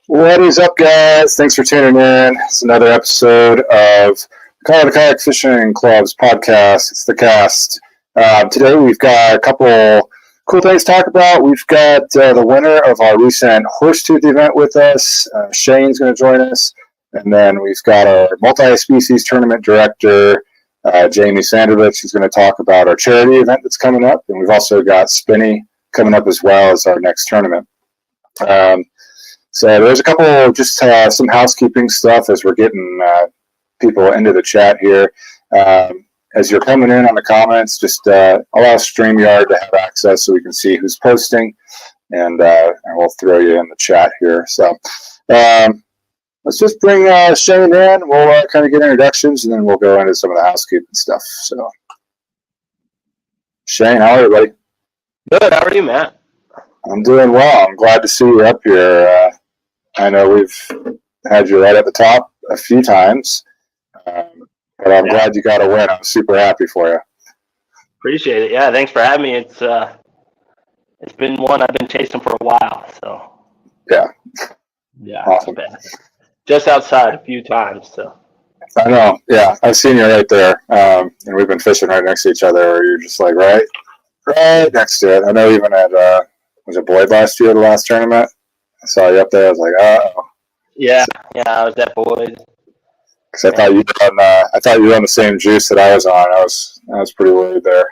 What is up, guys? Thanks for tuning in. It's another episode of Colorado Kayak Fishing Club's podcast. It's the cast. Today we've got a couple cool things to talk about. We've got the winner of our recent Horsetooth event with us. Shane's going to join us. And then we've got our multi-species tournament director, Jamie Sanderlich, who's going to talk about our charity event that's coming up. And we've also got Spinny coming up as well as our next tournament. So there's a couple just some housekeeping stuff as we're getting people into the chat here. As you're coming in on the comments, just allow StreamYard to have access so we can see who's posting, and we'll throw you in the chat here. So let's just bring Shane in. We'll kind of get introductions, and then we'll go into some of the housekeeping stuff. So, Shane, how are you, buddy? Good. How are you, Matt? I'm doing well. I'm glad to see you up here. I know we've had you right at the top a few times, but I'm glad you got a win. I'm super happy for you. Appreciate it. Yeah, thanks for having me. It's been one I've been chasing for a while. So yeah, Awesome. Just outside a few times. So I know. Yeah, I've seen you right there, and we've been fishing right next to each other. Where you're just like right next to it. I know even at was it Boyd last year, the last tournament? I saw you up there. I was like, oh. Yeah, I was at Boyd. Because I thought you were on the same juice that I was on. I was pretty worried there.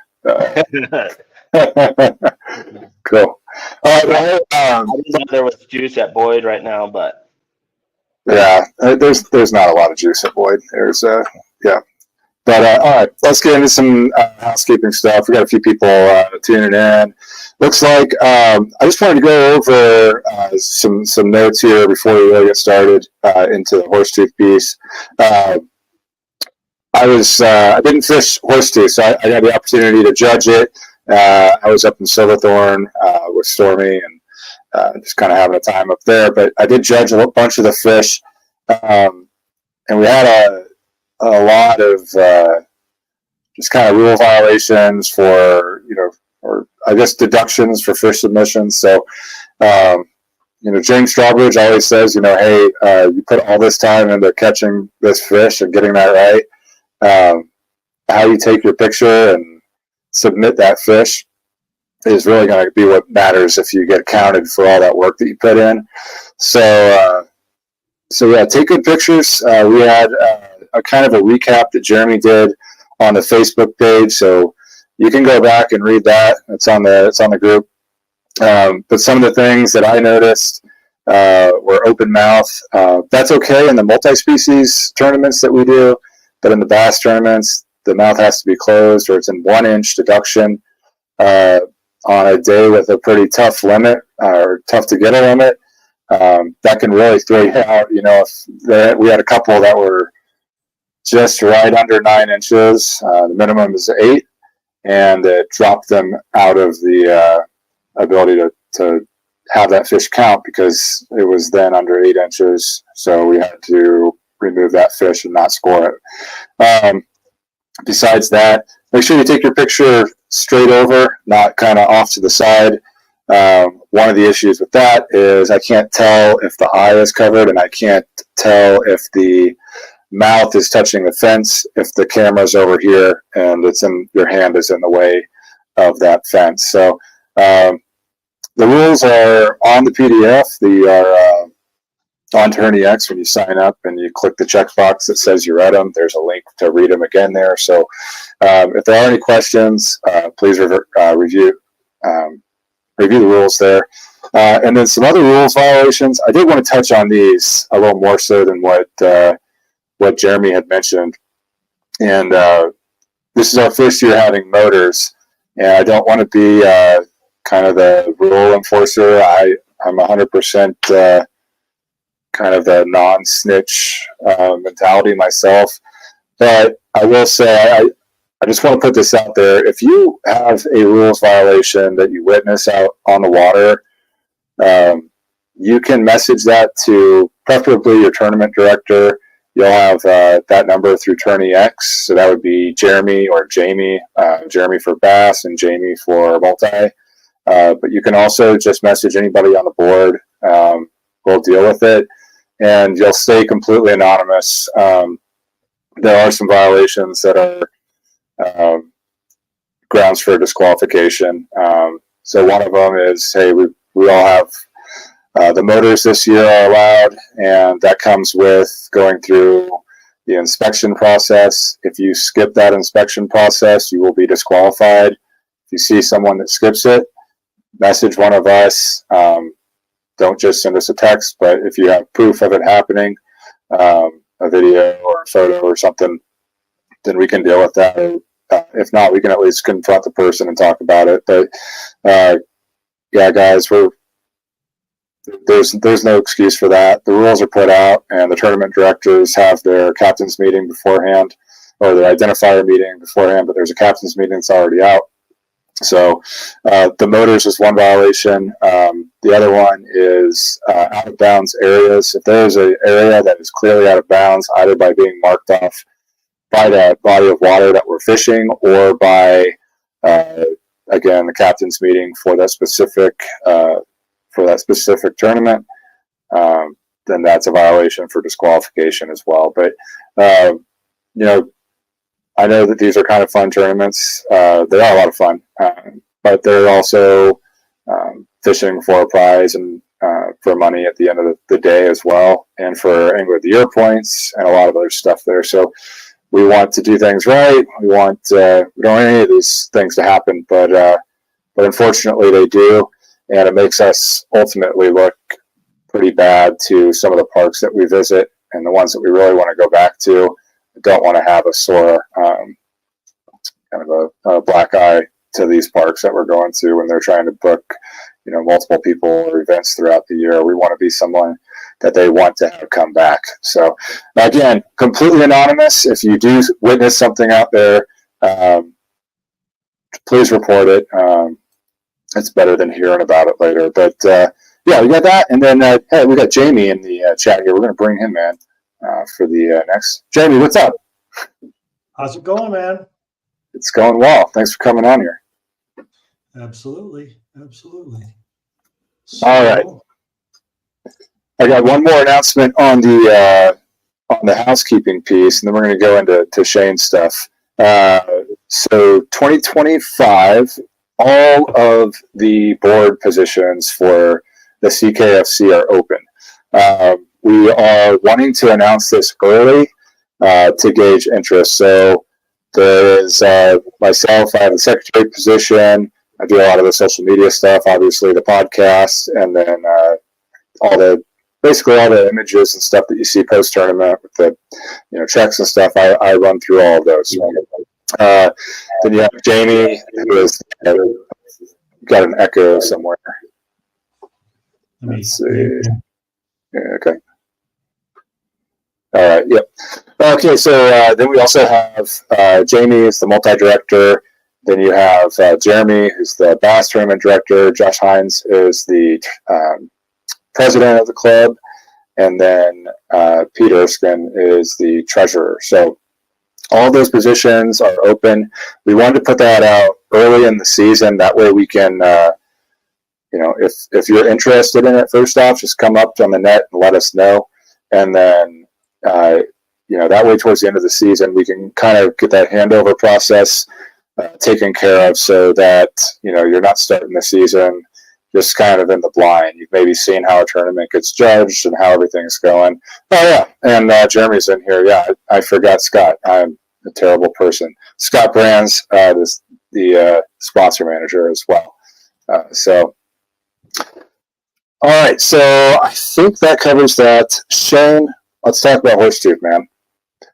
Cool. All right. I didn't know there was juice at Boyd right now, but yeah, there's not a lot of juice at Boyd. There's But all right, let's get into some housekeeping stuff. We got a few people tuning in. Looks like I just wanted to go over some notes here before we really get started into the Horsetooth piece. I didn't fish Horsetooth, so I had the opportunity to judge it. I was up in Silverthorne with Stormy and just kind of having a time up there. But I did judge a bunch of the fish, and we had a lot of just kind of rule violations for, or I guess deductions for fish submissions. So, James Strawbridge always says, hey, you put all this time into catching this fish and getting that right. How you take your picture and submit that fish is really going to be what matters if you get counted for all that work that you put in. So yeah, take good pictures. We had a kind of a recap that Jeremy did on the Facebook page, so you can go back and read that. It's on the group. But some of the things that I noticed were open mouth. That's okay in the multi-species tournaments that we do, but in the bass tournaments, the mouth has to be closed, or it's in 1 inch deduction on a day with a pretty tough limit or tough to get a limit. That can really throw you out. If we had a couple that were just right under 9 inches. The minimum is 8, and it dropped them out of the ability to have that fish count because it was then under 8 inches. So we had to remove that fish and not score it. Besides that, make sure you take your picture straight over, not kind of off to the side. One of the issues with that is I can't tell if the eye is covered, and I can't tell if the mouth is touching the fence if the camera's over here and your hand is in the way of that fence. So the rules are on the PDF. They are on TourneyX when you sign up and you click the checkbox that says you read them. There's a link to read them again there. So if there are any questions, please review the rules there. And then some other rules violations. I did want to touch on these a little more so than what Jeremy had mentioned. And this is our first year having motors, and I don't want to be kind of the rule enforcer. I'm 100% kind of the non-snitch mentality myself. But I will say, I just want to put this out there. If you have a rules violation that you witness out on the water, you can message that to preferably your tournament director. You'll have that number through TourneyX. So that would be Jeremy or Jamie, Jeremy for bass and Jamie for multi. But you can also just message anybody on the board. we'll deal with it, and you'll stay completely anonymous. There are some violations that are grounds for disqualification. So one of them is, hey, we all have the motors this year are allowed, and that comes with going through the inspection process. If you skip that inspection process, you will be disqualified. If you see someone that skips it, message one of us. Don't just send us a text, but if you have proof of it happening, a video or a photo or something, then we can deal with that. If not, we can at least confront the person and talk about it. But yeah, guys, there's no excuse for that. The rules are put out, and the tournament directors have their captain's meeting beforehand, or their identifier meeting beforehand, but there's a captain's meeting that's already out. So the motors is one violation. The other one is out of bounds areas. If there's an area that is clearly out of bounds, either by being marked off by that body of water that we're fishing, or by again the captain's meeting for that specific tournament, then that's a violation for disqualification as well. But I know that these are kind of fun tournaments. They are a lot of fun, but they're also fishing for a prize and for money at the end of the day as well, and for Angler of the Year points and a lot of other stuff there. So we want to do things right. We don't want any of these things to happen, but unfortunately they do, and it makes us ultimately look pretty bad to some of the parks that we visit, and the ones that we really want to go back to don't want to have a sore kind of a black eye to these parks that we're going to when they're trying to book multiple people or events throughout the year. We want to be someone that they want to have come back. So again, completely anonymous. If you do witness something out there, please report it. It's better than hearing about it later. But yeah, we got that, and then hey, we got Jamie in the chat here. We're going to bring him in for the next. Jamie, what's up? How's it going, man? It's going well. Thanks for coming on here. Absolutely. So, all right. I got one more announcement on the housekeeping piece, and then we're going to go into Shane's stuff. So 2025, all of the board positions for the CKFC are open. We are wanting to announce this early to gauge interest. So there is myself. I have the secretary position. I do a lot of the social media stuff, obviously the podcast, and then basically all the images and stuff that you see post tournament with the checks and stuff. I run through all of those. Then you have Jamie, who is got an echo somewhere. Let's see. Yeah, okay. All right. Yep. Okay. So then we also have Jamie is the multi-director. Then you have Jeremy, who's the Bass Tournament Director. Josh Hines is the president of the club. And then Pete Erskine is the treasurer. So all those positions are open. We wanted to put that out early in the season. That way we can, if you're interested in it, first off, just come up on the net and let us know. And then, that way towards the end of the season, we can kind of get that handover process taken care of, so that you're not starting the season just kind of in the blind. You've maybe seen how a tournament gets judged and how everything's going. Oh yeah, and Jeremy's in here. Yeah, I forgot Scott. I'm a terrible person. Scott Brands is the sponsor manager as well. So all right, so I think that covers that. Shane, let's talk about Horsetooth, man.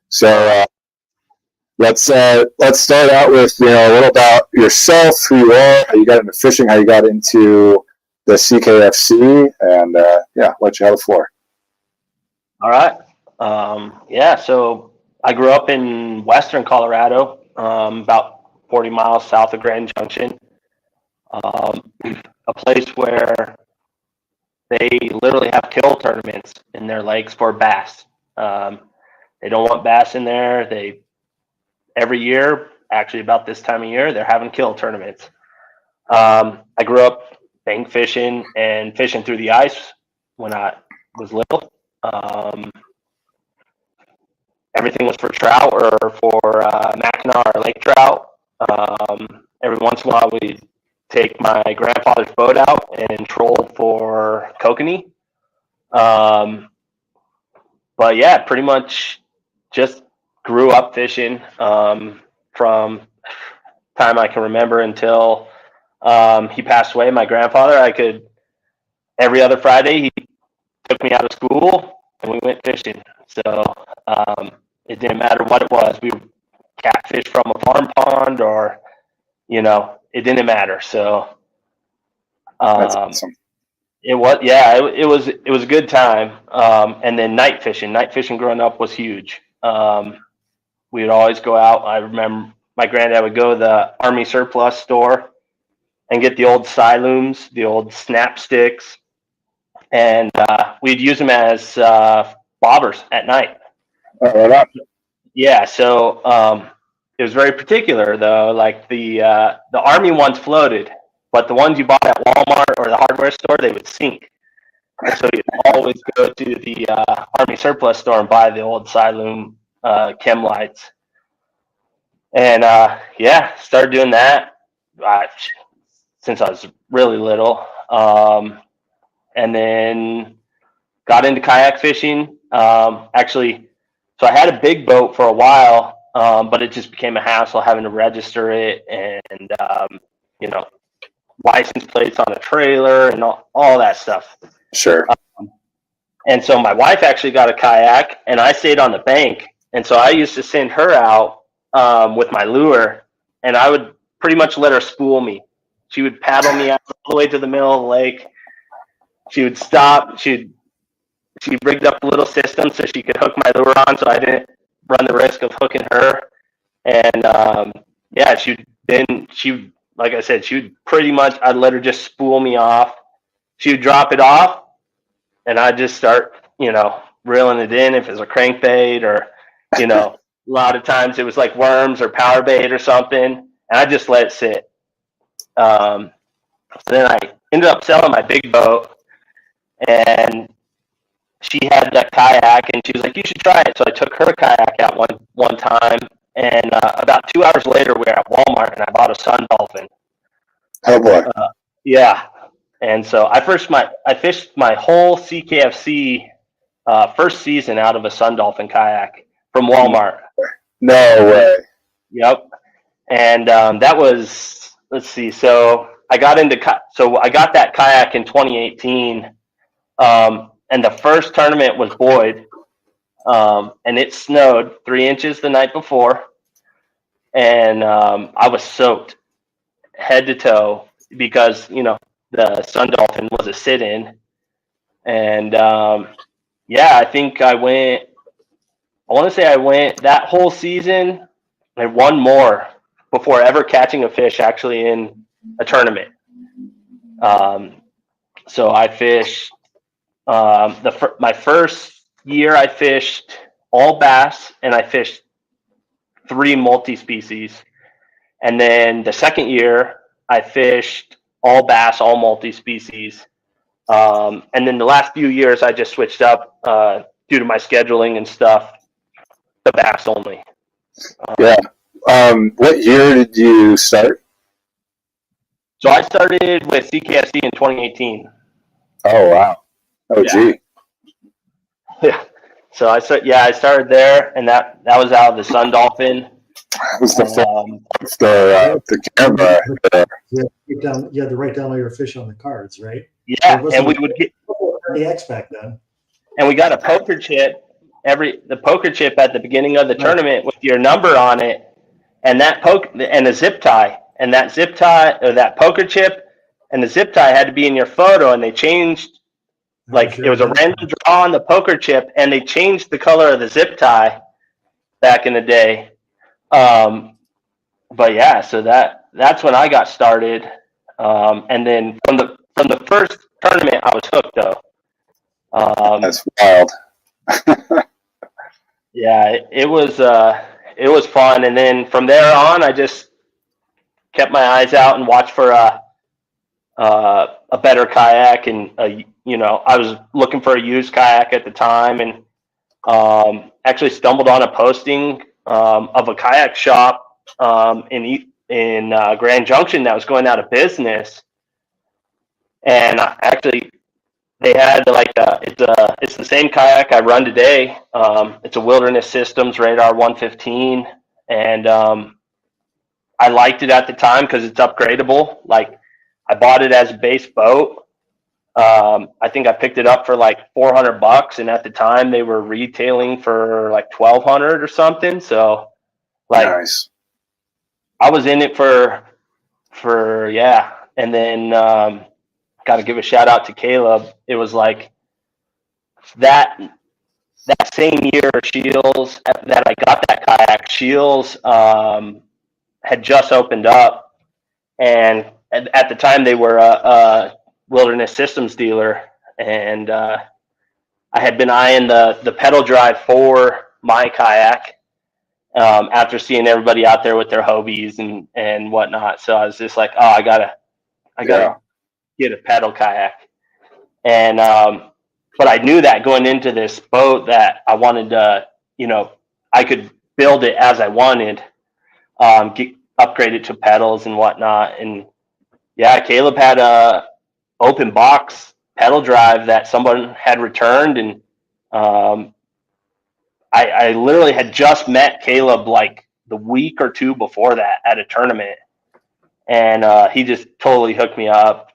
So let's start out with a little about yourself, who you are, how you got into fishing, how you got into the CKFC, and let you have the floor. All right. So I grew up in western Colorado, about 40 miles south of Grand Junction, a place where they literally have kill tournaments in their lakes for bass. They don't want bass in there. Every year, actually about this time of year, they're having kill tournaments. I grew up bank fishing and fishing through the ice when I was little. Everything was for trout or for Mackinac or lake trout. Every once in a while, we'd take my grandfather's boat out and troll for kokanee. But yeah, pretty much just grew up fishing from time I can remember until he passed away. My grandfather, every other Friday, he took me out of school and we went fishing. So it didn't matter what it was. We would catfish from a farm pond or, it didn't matter. So That's awesome. it was a good time. And then night fishing growing up was huge. We would always go out. I remember my granddad would go to the Army surplus store and get the old silooms, the old snap sticks, and we'd use them as bobbers at night. Right on. Yeah, so it was very particular though. Like the Army ones floated, but the ones you bought at Walmart or the hardware store, they would sink. And so you'd always go to the Army surplus store and buy the old siloom chem lights. And started doing that since I was really little. And then got into kayak fishing. Actually, so I had a big boat for a while, but it just became a hassle having to register it and, license plates on a trailer and all that stuff. Sure. And so my wife actually got a kayak and I stayed on the bank. And so I used to send her out with my lure and I would pretty much let her spool me. She would paddle me out all the way to the middle of the lake. She would stop. She rigged up a little system so she could hook my lure on so I didn't run the risk of hooking her. And like I said, she would pretty much, I'd let her just spool me off. She would drop it off and I'd just start, reeling it in if it was a crankbait or, a lot of times it was like worms or power bait or something. And I just let it sit. So then I ended up selling my big boat and she had that kayak and she was like, you should try it. So I took her kayak out one time and about 2 hours later we were at Walmart and I bought a Sun Dolphin. Oh boy. Yeah. And so I fished my whole CKFC first season out of a Sun Dolphin kayak from Walmart. No way. Yep. And that was, let's see. So I got that kayak in 2018. And the first tournament was Boyd. And it snowed 3 inches the night before. And I was soaked head to toe because, the Sun Dolphin was a sit-in. And I think I want to say I went that whole season and one more before ever catching a fish actually in a tournament. So I fished my first year I fished all bass and I fished 3 multi-species. And then the second year I fished all bass, all multi-species. And then the last few years I just switched up due to my scheduling and stuff, the bass only. Yeah. What year did you start? So I started with CKFC in 2018. Oh wow. Oh Yeah. gee. Yeah. So I started there, and that was out of the Sun Dolphin. It was the camera. You had to write down all your fish on the cards, right? Yeah, and we would get the X back then. And we got a poker chip. The poker chip at the beginning of the tournament with your number on it, and and a zip tie, and that zip tie or that poker chip and the zip tie had to be in your photo, and they changed. Like it was a random draw on the poker chip, and they changed the color of the zip tie back in the day. But yeah, so that's when I got started. And then from the first tournament, I was hooked though. That's wild. Yeah, it was fun, and then from there on, I just kept my eyes out and watched for a better kayak, and I was looking for a used kayak at the time, and actually stumbled on a posting of a kayak shop in Grand Junction that was going out of business, and actually they had it's the same kayak I run today. It's a Wilderness Systems Radar 115, and I liked it at the time because it's upgradable. Like, I bought it as a base boat. I think I picked it up for like $400, and at the time they were retailing for like $1,200 or something. So, like, Nice. I was in it for yeah. And then got to give a shout out to Caleb. It was like that same year, Shields, that I got that kayak. Shields had just opened up, and at the time they were a Wilderness Systems dealer, and I had been eyeing the pedal drive for my kayak after seeing everybody out there with their Hobies and whatnot. So I was just like, oh, I gotta get a pedal kayak, and but I knew that going into this boat that I wanted to, I could build it as I wanted, upgrade it to pedals and whatnot, and yeah, Caleb had a open box pedal drive that someone had returned, and I literally had just met Caleb like the week or two before that at a tournament, and he just totally hooked me up,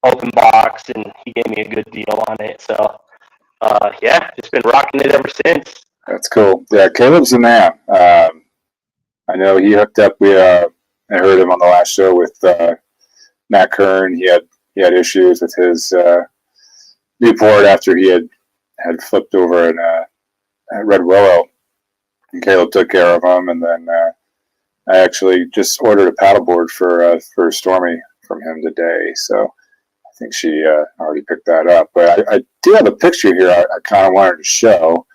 open box, and he gave me a good deal on it. So yeah, just been rocking it ever since. That's cool. Yeah, Caleb's the man. I know he hooked up. I heard him on the last show with Matt Kern. He had issues with his Newport after he had flipped over in Red Willow, and Caleb took care of him. And then I actually just ordered a paddleboard for Stormy from him today. So I think she already picked that up. But I do have a picture here I kind of wanted to show.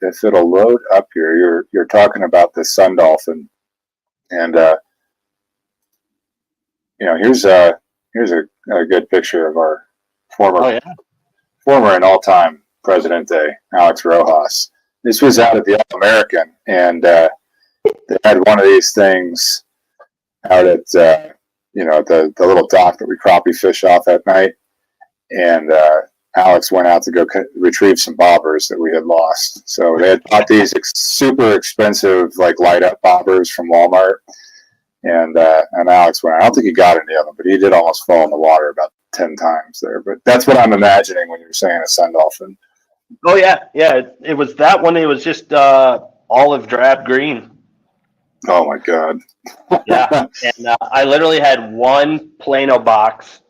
If it'll load up here, you're talking about the Sun Dolphin, and here's a good picture of our former and all-time Presidente, Alex Rojas. This was out at the All American, and they had one of these things out at the little dock that we crappie fish off at night, and Alex went out to go retrieve some bobbers that we had lost. So they had bought these super expensive, like, light up bobbers from Walmart. And Alex went, I don't think he got any of them, but he did almost fall in the water about 10 times there. But that's what I'm imagining when you're saying a Sun Dolphin. Oh, yeah. Yeah. It was that one. It was just olive drab green. Oh, my God. Yeah. And I literally had one Plano box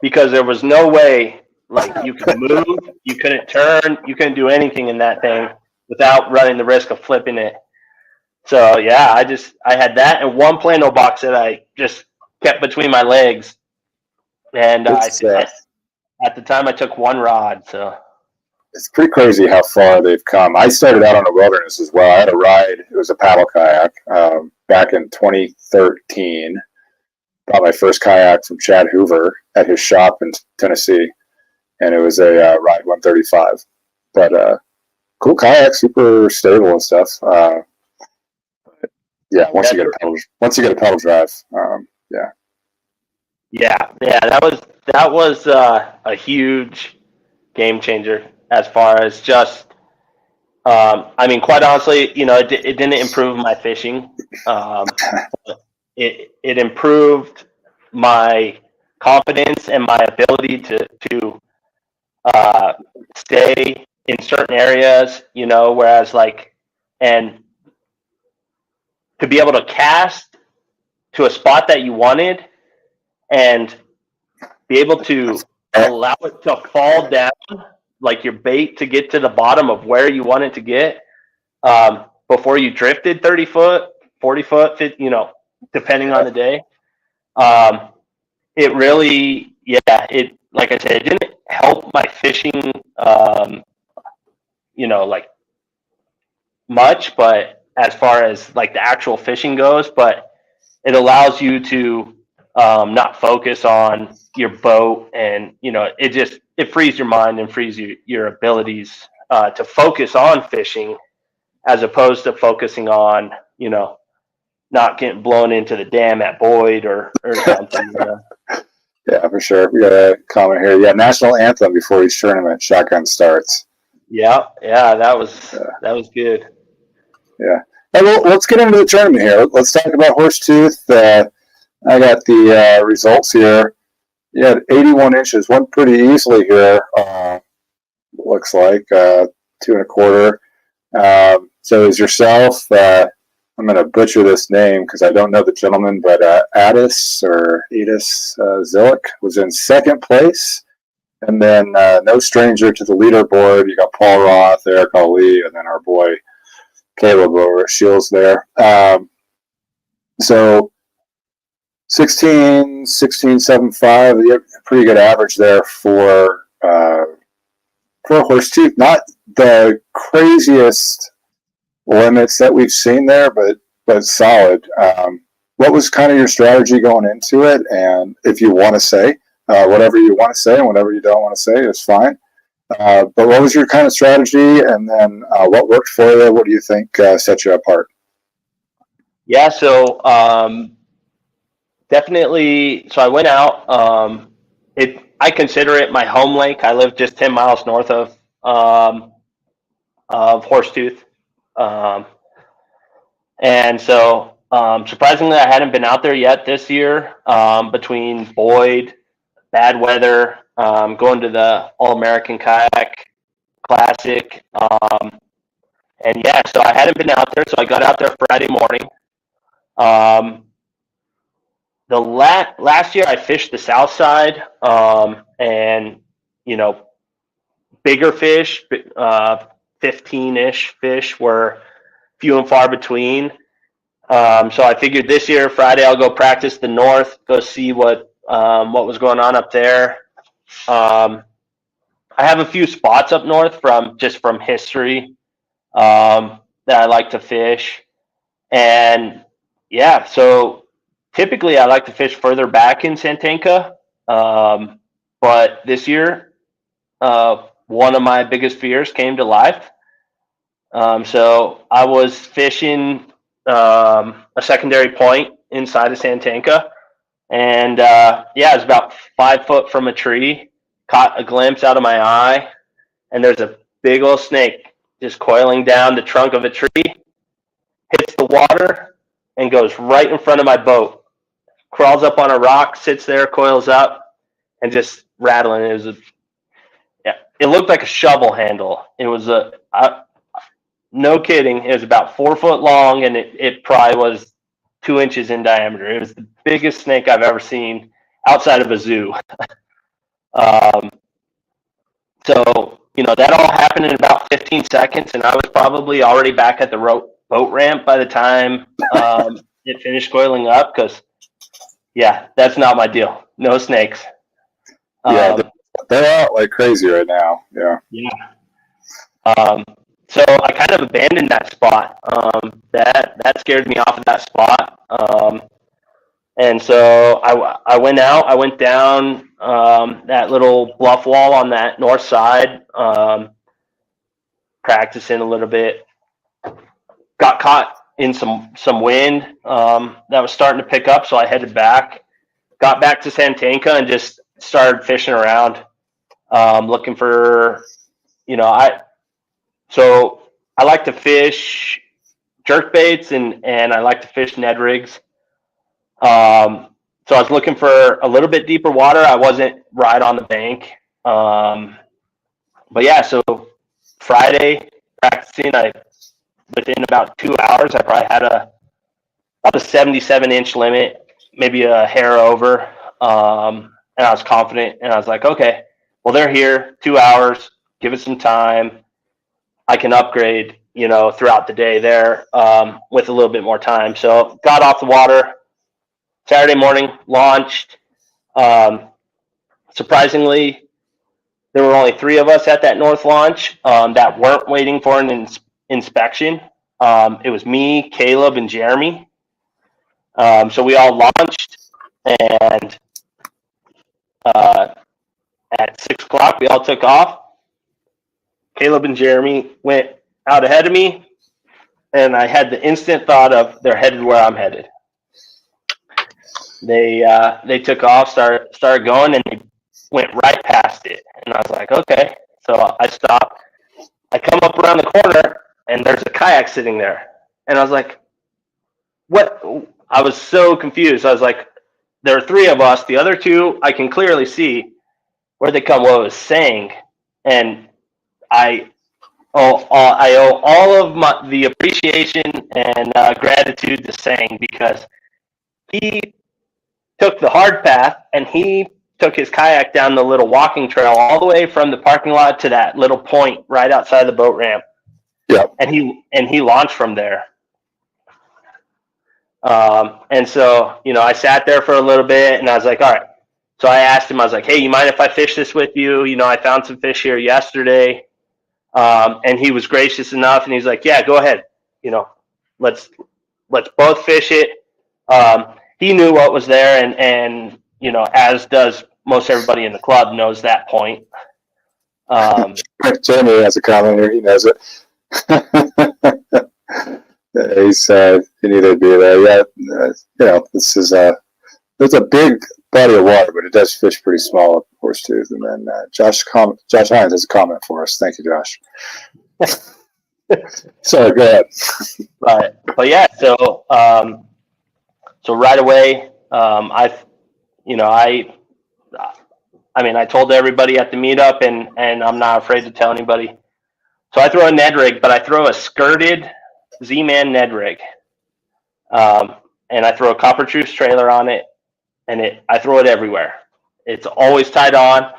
because there was no way, like, you could move, you couldn't turn, you couldn't do anything in that thing without running the risk of flipping it. So yeah, I had that and one Plano box that I just kept between my legs, and at the time I took one rod. So it's pretty crazy how far they've come. I started out on a Wilderness as well. I had a ride. It was a paddle kayak back in 2013. Bought my first kayak from Chad Hoover at his shop in Tennessee, and it was a Ride 135. But cool kayak, super stable and stuff. Yeah, once you get a pedal drive, yeah. That was a huge game changer as far as just. I mean, quite honestly, it didn't improve my fishing. It improved my confidence and my ability to stay in certain areas. Whereas and to be able to cast to a spot that you wanted and be able to allow it to fall down, like your bait to get to the bottom of where you want it to get before you drifted 30 foot, 40 foot, depending on the day. It really, like I said, it didn't help my fishing, much, but as far as like the actual fishing goes, but it allows you to not focus on your boat, and it frees your mind and frees your abilities to focus on fishing, as opposed to focusing on not getting blown into the dam at Boyd or something. Yeah, for sure. We got a comment here. Yeah, national anthem before each tournament. Shotgun starts. Yeah, that was good. Yeah. Hey, well, let's get into the tournament here. Let's talk about Horsetooth. I got the results here. You had 81 inches, won pretty easily here. Looks like 2.25. So is yourself. I'm going to butcher this name because I don't know the gentleman, but Adis Zillick was in second place. And then no stranger to the leaderboard. You got Paul Roth, Eric Ali, and then our boy Caleb over at Shields there. So 16.75, you have a pretty good average there for Horsetooth. Not the craziest limits that we've seen there, but solid. What was kind of your strategy going into it? And if you want to say whatever you want to say and whatever you don't want to say is fine. But what was your kind of strategy? And then what worked for you? What do you think set you apart? Yeah, so definitely. So I went out. I consider it my home lake. I live just 10 miles north of Horsetooth. And so surprisingly, I hadn't been out there yet this year, between Boyd, bad weather, going to the All-American Kayak Classic. And yeah, so I hadn't been out there, so I got out there Friday morning. The last year I fished the south side, and bigger fish, 15-ish fish were few and far between. So I figured this year, Friday, I'll go practice the north, go see what was going on up there. I have a few spots up north from history that I like to fish. And yeah, so typically I like to fish further back in Santanka. But this year, one of my biggest fears came to life. So I was fishing a secondary point inside of Santanka, and it was about 5 foot from a tree. Caught a glimpse out of my eye, and there's a big old snake just coiling down the trunk of a tree. Hits the water and goes right in front of my boat. Crawls up on a rock, sits there, coils up, and just rattling. It looked like a shovel handle. It was no kidding. It was about 4 foot long, and it probably was 2 inches in diameter. It was the biggest snake I've ever seen outside of a zoo. So that all happened in about 15 seconds, and I was probably already back at the boat ramp by the time it finished coiling up. Because that's not my deal. No snakes. Yeah, they're out like crazy right now. Yeah. So I kind of abandoned that spot. That scared me off of that spot. And so I went out. I went down that little bluff wall on that north side, practicing a little bit. Got caught in some wind that was starting to pick up, so I headed back. Got back to Santanka and just started fishing around, looking for, So I like to fish jerk baits and I like to fish Ned rigs. So I was looking for a little bit deeper water. I wasn't right on the bank. But yeah, so Friday practicing, within about 2 hours, I probably had about a 77-inch limit, maybe a hair over. And I was confident, and I was like, okay, well, they're here, 2 hours, give it some time. I can upgrade, throughout the day there with a little bit more time. So got off the water Saturday morning, launched. Surprisingly, there were only 3 of us at that north launch that weren't waiting for an inspection. It was me, Caleb, and Jeremy. So we all launched. And at 6 o'clock, we all took off. Caleb and Jeremy went out ahead of me, and I had the instant thought of they're headed where I'm headed. They took off, started going, and they went right past it. And I was like, okay. So I stopped. I come up around the corner, and there's a kayak sitting there. And I was like, what? I was so confused. I was like, there are 3 of us. The other 2, I can clearly see where they come. What it was saying. And I owe all of the appreciation and gratitude to Sang, because he took the hard path and he took his kayak down the little walking trail all the way from the parking lot to that little point right outside the boat ramp. Yeah. And he launched from there. And so, I sat there for a little bit and I was like, all right. So I asked him, I was like, hey, you mind if I fish this with you? I found some fish here yesterday. And he was gracious enough, and he's like, yeah, go ahead. Let's both fish it. He knew what was there, and as does most everybody in the club, knows that point. Jeremy has a comment here. He knows it. He said he needed to be there. Yeah, this is there's a big body of water, but it does fish pretty small at Horsetooth. And then Josh Hines has a comment for us. Thank you, Josh. Sorry, go ahead. But yeah, so right away, I told everybody at the meetup, and I'm not afraid to tell anybody. So I throw a Ned rig, but I throw a skirted Z-Man Ned rig, and I throw a copper truce trailer on it, and I throw it everywhere. It's always tied on.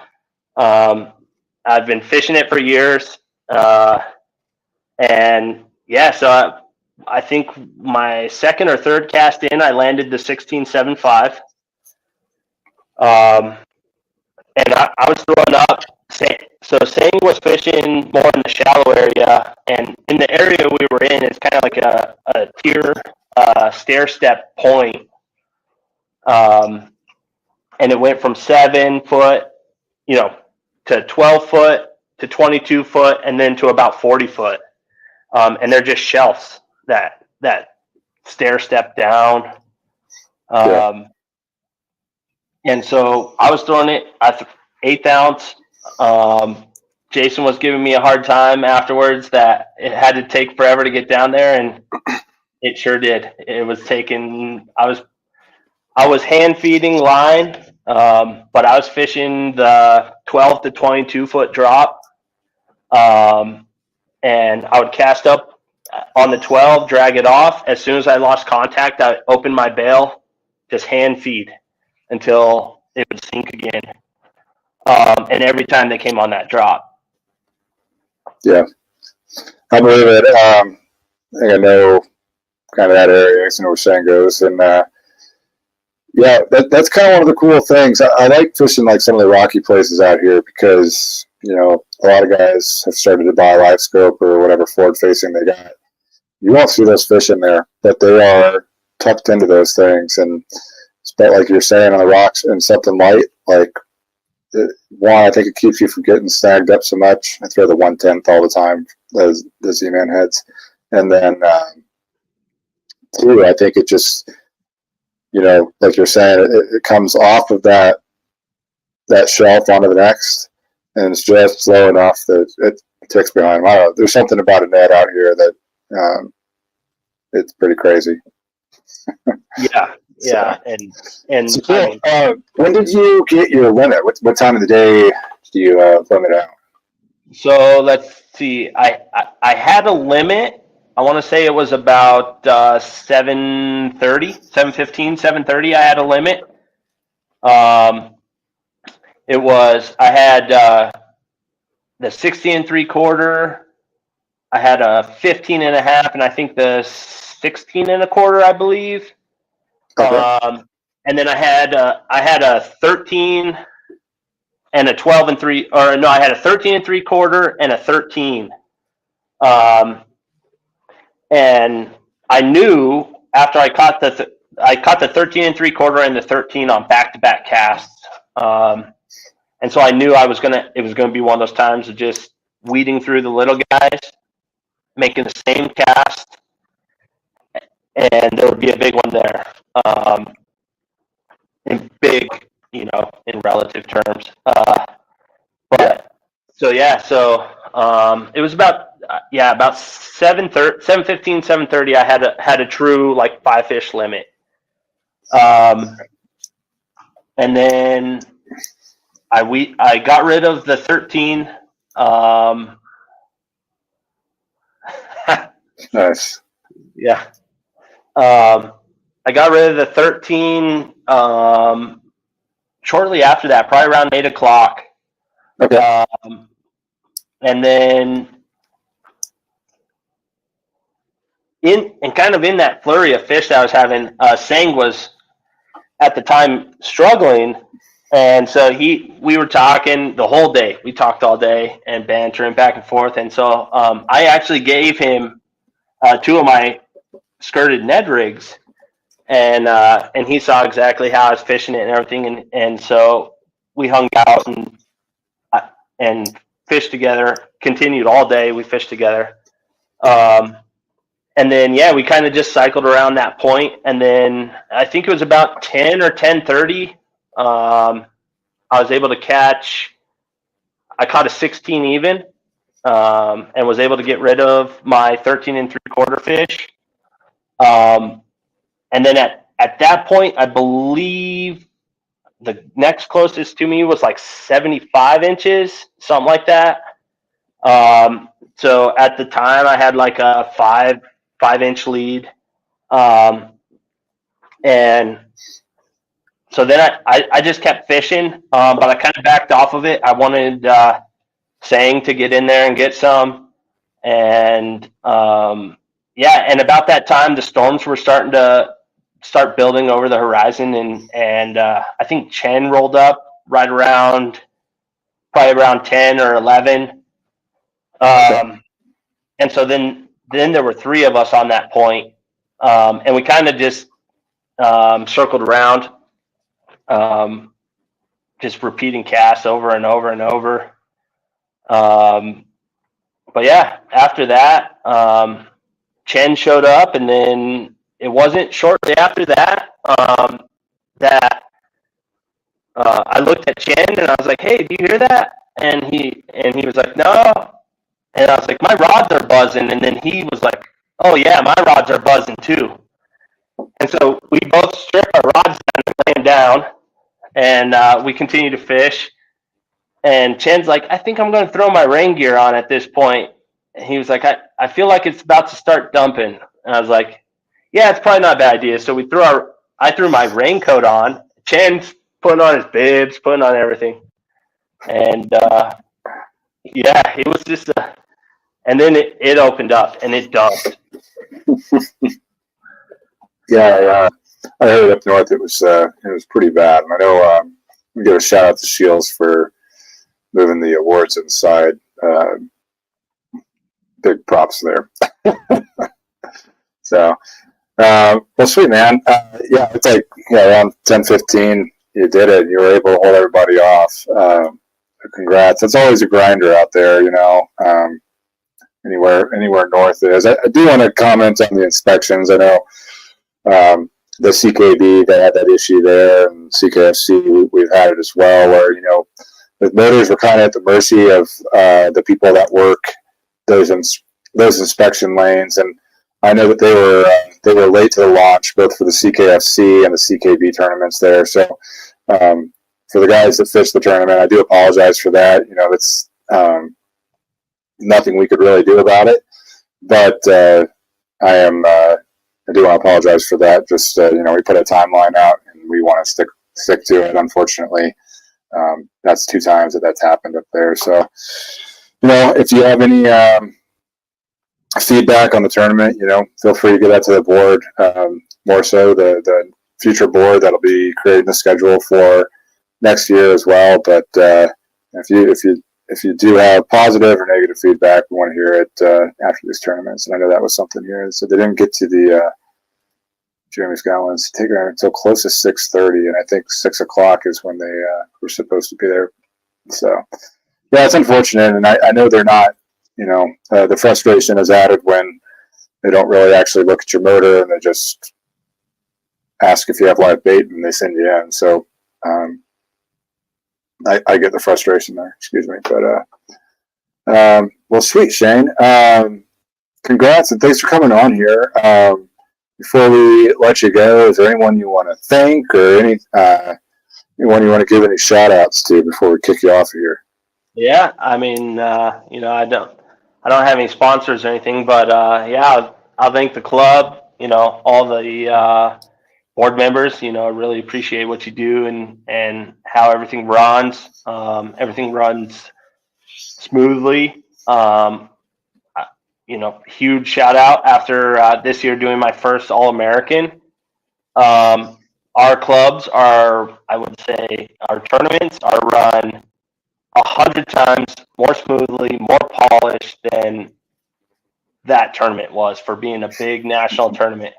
I've been fishing it for years, and yeah, so I think my second or third cast in, I landed the 16.75. And I was throwing up. So Sang was fishing more in the shallow area, and in the area we were in, it's kind of like a tier stair step point. And it went from 7 foot, to 12 foot to 22 foot, and then to about 40 foot. And they're just shelves that stair step down. And so I was throwing it at 1/8 ounce. Jason was giving me a hard time afterwards that it had to take forever to get down there, and it sure did. It was taking. I was hand feeding line, but I was fishing the 12 to 22 foot drop, and I would cast up on the 12, drag it off. As soon as I lost contact, I opened my bail, just hand feed until it would sink again. And every time they came on that drop. Yeah. I believe it. I think I know kind of that area. I know where Shane goes. And yeah, that's kind of one of the cool things. I like fishing like some of the rocky places out here because, a lot of guys have started to buy live scope or whatever forward facing they got. You won't see those fish in there, but they are tucked into those things. And but like you're saying on the rocks and something light, like one, I think it keeps you from getting snagged up so much. I throw the 1/10 all the time as the Z-Man heads. And then two, I think it just, like you're saying, it comes off of that shelf onto the next, and it's just slow enough that it ticks behind them. I don't know. There's something about a net out here that it's pretty crazy. Yeah, and so cool. When did you get your limit? What time of the day do you limit out? So let's see. I had a limit. I want to say it was about 7:30, 7:15, 7:30. I had a limit. It was I had the 16 3/4. I had a 15 1/2, and I think the 16 1/4, I believe. Okay. And then I had a 13 and a 12 3, or no, I had a 13 3/4 and a 13. And I knew after I caught I caught the 13 3/4 and the 13 on back-to-back casts. And so I knew it was gonna be one of those times of just weeding through the little guys, making the same cast, and there would be a big one there. In big, in relative terms. But so it was about 7:15, 7:30. I had a true like 5-fish limit. And then I got rid of the 13. Nice. Yeah. I got rid of the 13 shortly after that, probably around 8 o'clock. Okay. And then in that flurry of fish that I was having, Sang was at the time struggling. And so we were talking the whole day. We talked all day and bantering back and forth. And so I actually gave him 2 of my skirted Ned rigs, and he saw exactly how I was fishing it and everything. And so we hung out and fished together. Continued all day. We fished together. And then we kind of just cycled around that point. And then I think it was about 10 or 10:30. I was able to catch. I caught a 16 even, and was able to get rid of my 13 3/4 fish. And then at that point, I believe the next closest to me was like 75 inches, something like that. So at the time, I had like a 5-inch lead. And so then I just kept fishing, but I kind of backed off of it. I wanted Sang to get in there and get some. And and about that time, the storms were starting to building over the horizon, and I think Chen rolled up right around, probably around 10 or 11. And so then there were 3 of us on that point, and we kind of just circled around, just repeating casts over and over and over. But after that, Chen showed up, and then it wasn't shortly after that that I looked at Chen and I was like, "Hey, do you hear that?" And he was like, "No." And I was like, "My rods are buzzing." And then he was like, "Oh yeah, my rods are buzzing too." And so we both stripped our rods down and laid them down, and we continued to fish. And Chen's like, "I think I'm going to throw my rain gear on at this point." And he was like, I feel like it's about to start dumping. And I was like, "Yeah, it's probably not a bad idea." So I threw my raincoat on. Chen's putting on his bibs, putting on everything. And it was just and then it opened up and it dumped. I heard up north it was pretty bad. And I know we give a shout out to Shields for moving the awards inside. Big props there. So, well, sweet, man. It's like around 10:15, you did it. You were able to hold everybody off. Congrats. It's always a grinder out there, anywhere north is. I do want to comment on the inspections. I know the CKB, they had that issue there, and CKFC, we've had it as well, where, the motors were kind of at the mercy of the people that work those inspection lanes. And I know that they were late to the launch, both for the CKFC and the CKB tournaments there. So for the guys that fished the tournament, I do apologize for that. It's nothing we could really do about it. But I do want to apologize for that. Just we put a timeline out, and we want to stick to it. Unfortunately, that's 2 times that's happened up there. So if you have any feedback on the tournament, feel free to get that to the board. More so the future board that'll be creating the schedule for next year as well. But if you do have positive or negative feedback, we want to hear it after these tournaments. And I know that was something here. So they didn't get to the Jeremy's got one. It's taking until close to 6:30, and I think 6 o'clock is when they were supposed to be there. So, yeah, it's unfortunate, and I know they're not. The frustration is added when they don't really actually look at your motor, and they just ask if you have live bait, and they send you in. So, I get the frustration there. Excuse me, but well, sweet, Shane. Congrats, and thanks for coming on here. Before we let you go, is there anyone you want to thank or anyone you want to give any shout outs to before we kick you off of here? Yeah, I mean, I don't have any sponsors or anything, but yeah, I'll thank the club, all the board members, I really appreciate what you do and how everything runs. Everything runs smoothly. Huge shout out after this year doing my first All-American. Our clubs are, I would say, our tournaments are run 100 times more smoothly, more polished than that tournament was for being a big national tournament.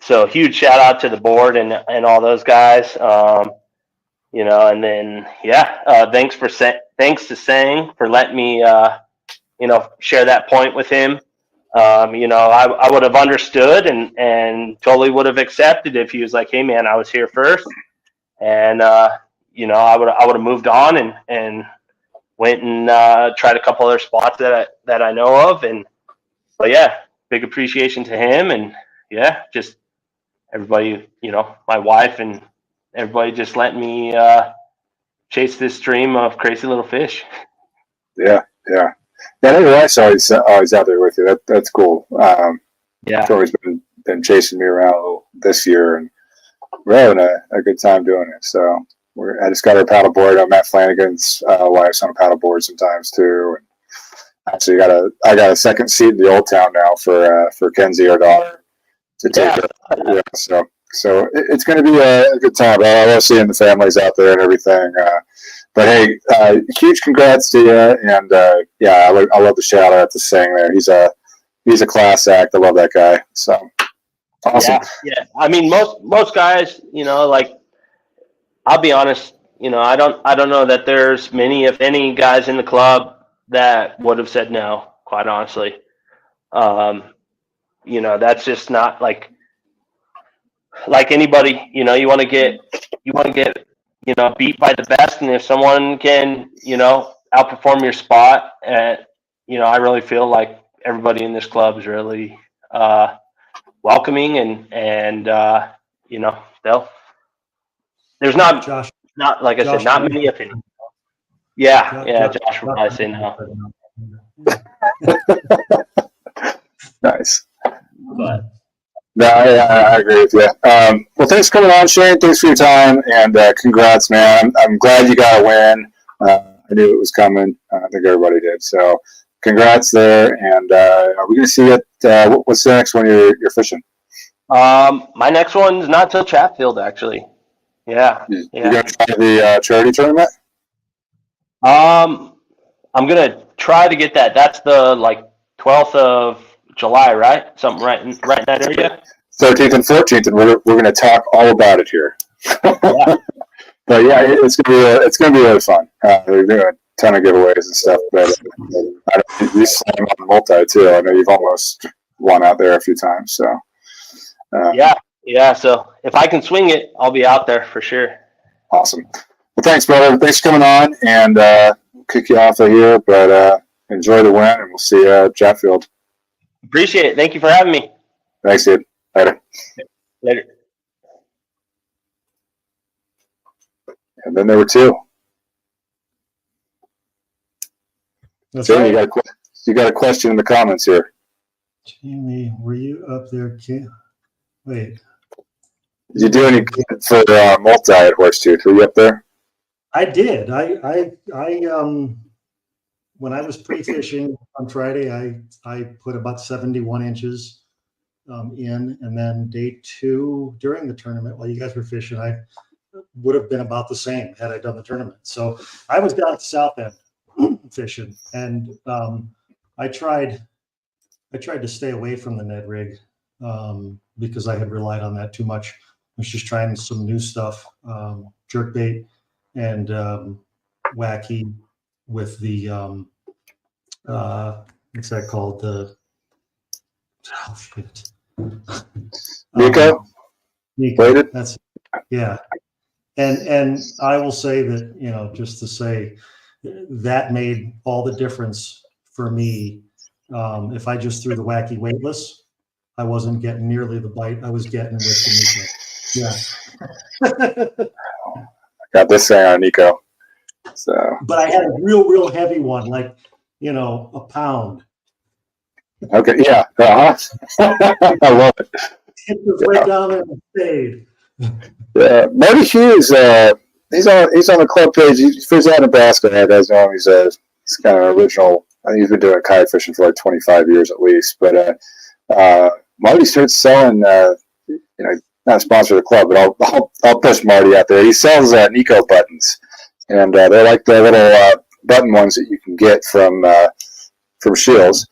So huge shout out to the board and all those guys. And then thanks to Sang for letting me share that point with him. I would have understood and totally would have accepted if he was like, hey man, I was here first. And I would have moved on and went and tried a couple other spots that I know of. But yeah, big appreciation to him, and yeah, just everybody, my wife and everybody just letting me chase this dream of crazy little fish. Yeah. I know your wife's always out there with you. That's cool. She's always been chasing me around a little this year, and we're having a good time doing it. So I just got her paddleboard. Matt Flanagan's wife's on a paddleboard sometimes too. And actually, I got a second seat in the Old Town now for Kenzie, our daughter, to take her. Yeah, so it's going to be a good time. I love seeing the families out there and everything. But hey, huge congrats to you, and I love the shout out to Sang there. He's a class act. I love that guy. So awesome. Yeah. I mean, most guys, I'll be honest, I don't know that there's many, if any, guys in the club that would have said no. Quite honestly, that's just not like anybody. You want to get beat by the best, and if someone can outperform your spot, I really feel like everybody in this club is really welcoming, and there's not Josh, like I said, not many if any. Josh would probably say no. Nice. But no, I agree with you. Well, thanks for coming on, Shane. Thanks for your time, and congrats, man. I'm glad you got a win. I knew it was coming. I think everybody did. So, congrats there. And are we going to see it? What's the next one you're fishing? My next one's not till Chatfield, actually. Yeah. You're going to try the charity tournament? I'm going to try to get that. That's the 12th of July, right? Something right in that area. 13th and 14th, and we're going to talk all about it here. Yeah. But yeah, it's going to be really fun. We're doing a ton of giveaways and stuff. But you slam on multi too. I know you've almost won out there a few times. So yeah. So if I can swing it, I'll be out there for sure. Awesome. Well, thanks, brother. Thanks for coming on, and we'll kick you off of here. But enjoy the win, and we'll see you at Chatfield. Appreciate it. Thank you for having me. Thanks, dude. Later. And then there were two. That's Jamie, right. you got a question in the comments here. Jamie, were you up there? Wait. Did you do any for multi at Horsetooth? Were you up there? I did. I when I was pre-fishing on Friday, I put about 71 inches in, and then day two during the tournament while you guys were fishing, I would have been about the same had I done the tournament. So I was down at the south end fishing, and I tried to stay away from the Ned rig because I had relied on that too much. I was just trying some new stuff, jerkbait and wacky with the what's that called? The Nico? Nico. That's yeah. And I will say that, you know, just to say that made all the difference for me. If I just threw the wacky weightless, I wasn't getting nearly the bite I was getting with the Nico. Yeah. Got this thing on Nico. So, but I had a real heavy one, like, you know, a pound. Okay, yeah. I love it. It was right down there and stayed. Yeah, Marty Hughes, he's on the club page. He's out in Nebraska. Guys know him. He's kind of original. I think he's been doing kayak fishing for like 25 years at least. But Marty starts selling. You know, not a sponsor of the club, but I'll push Marty out there. He sells Nico buttons, and they're like the little button ones that you can get from Shields.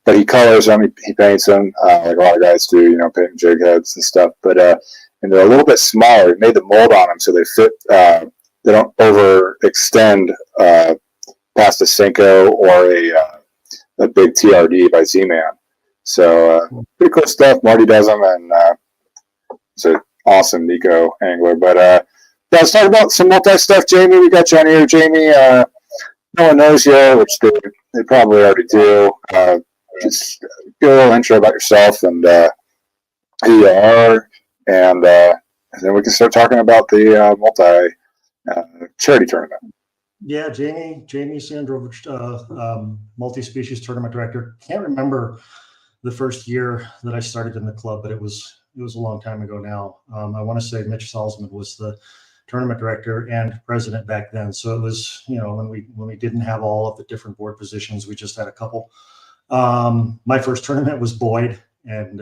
But he colors them, he paints them, like a lot of guys do, you know, painting jig heads and stuff. But and they're a little bit smaller. He made the mold on them so they fit. They don't overextend past a Senko or a big TRD by Z-Man. So pretty cool stuff. Marty does them, and it's an awesome Nico angler. But let's talk about some multi stuff. Jamie, we got you on here. Jamie, no one knows you, which they probably already do. Just give a little intro about yourself and who you are, and then we can start talking about the multi charity tournament. Yeah, Jamie Sandrovich, multi-species tournament director. Can't remember the first year that I started in the club, but it was a long time ago now. I want to say Mitch Salzman was the tournament director and president back then. So it was, you know, when we didn't have all of the different board positions, we just had a couple. My first tournament was Boyd, and